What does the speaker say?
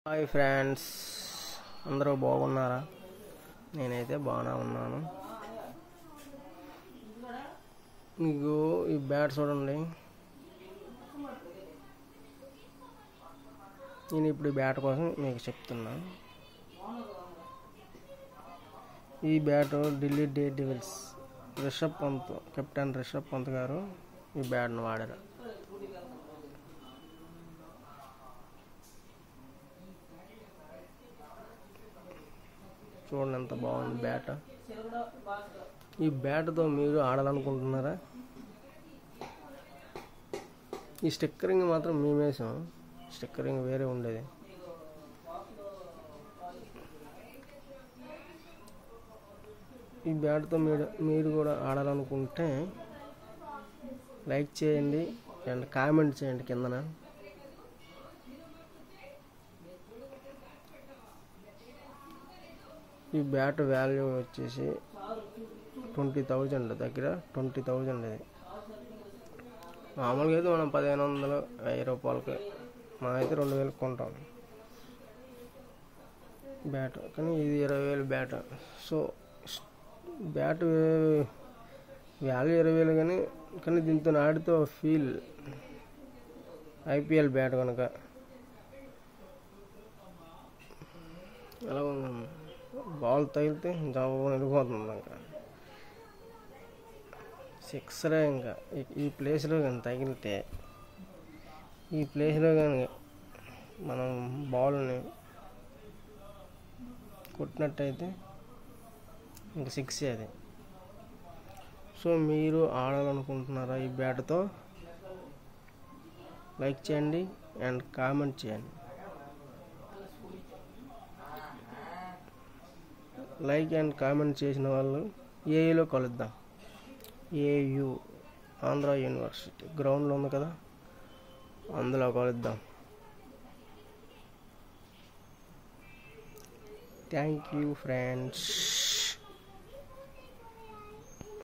Hi friends, అందరూ బాగున్నారా? నేనైతే బాగానే ఉన్నాను. మీకు ఈ బ్యాట్ చూడండి. నేను ఇప్పుడు ఈ బ్యాట్ కోసం మీకు చెప్తున్నా. ఈ bat Delhi Daredevils captain Rishabh Pant గారు ఈ బ్యాట్ను వాడారు. చూడండి ఎంత బాగుంది బ్యాట్. ఈ బ్యాట్తో మీరు ఆడాలనుకుంటున్నారా? ఈ స్టిక్కరింగ్ మాత్రం మేమేసాం. స్టిక్కరింగ్ వేరే ఉండేది. ఈ బ్యాట్తో మీరు కూడా ఆడాలనుకుంటే లైక్ చేయండి అండ్ కామెంట్ చేయండి కిందన. ఈ బ్యాట్ వాల్యూ వచ్చేసి 20,000 దగ్గర 20,000 ఇది. మామూలుగా అయితే మనం 1,500 1000 రూపాయలకి, మనం అయితే 2,000 కొంటాం బ్యాట్. కానీ ఇది 20,000 బ్యాట్. సో బ్యాట్ వాల్యూ 20,000 కానీ దీంతో ఆడితో ఫీల్ IPL బ్యాట్ కనుక ఎలా బాల్ తగిలితే జబ్బు వెళ్ళిపోతుంది. ఇంకా సిక్సరే. ఇంకా ఈ ప్లేస్లో కానీ తగిలితే, ఈ ప్లేస్లో కానీ మనం బాల్ని కొట్టినట్టయితే ఇంకా 6 అది. సో మీరు ఆడాలనుకుంటున్నారా ఈ బ్యాట్తో? లైక్ చేయండి అండ్ కామెంట్ చేయండి. లైక్ అండ్ కామెంట్ చేసిన వాళ్ళు ఏయూలో కలుద్దాం. AU ఆంధ్ర యూనివర్సిటీ గ్రౌండ్లో ఉంది కదా, అందులో కలుద్దాం. Thank you friends.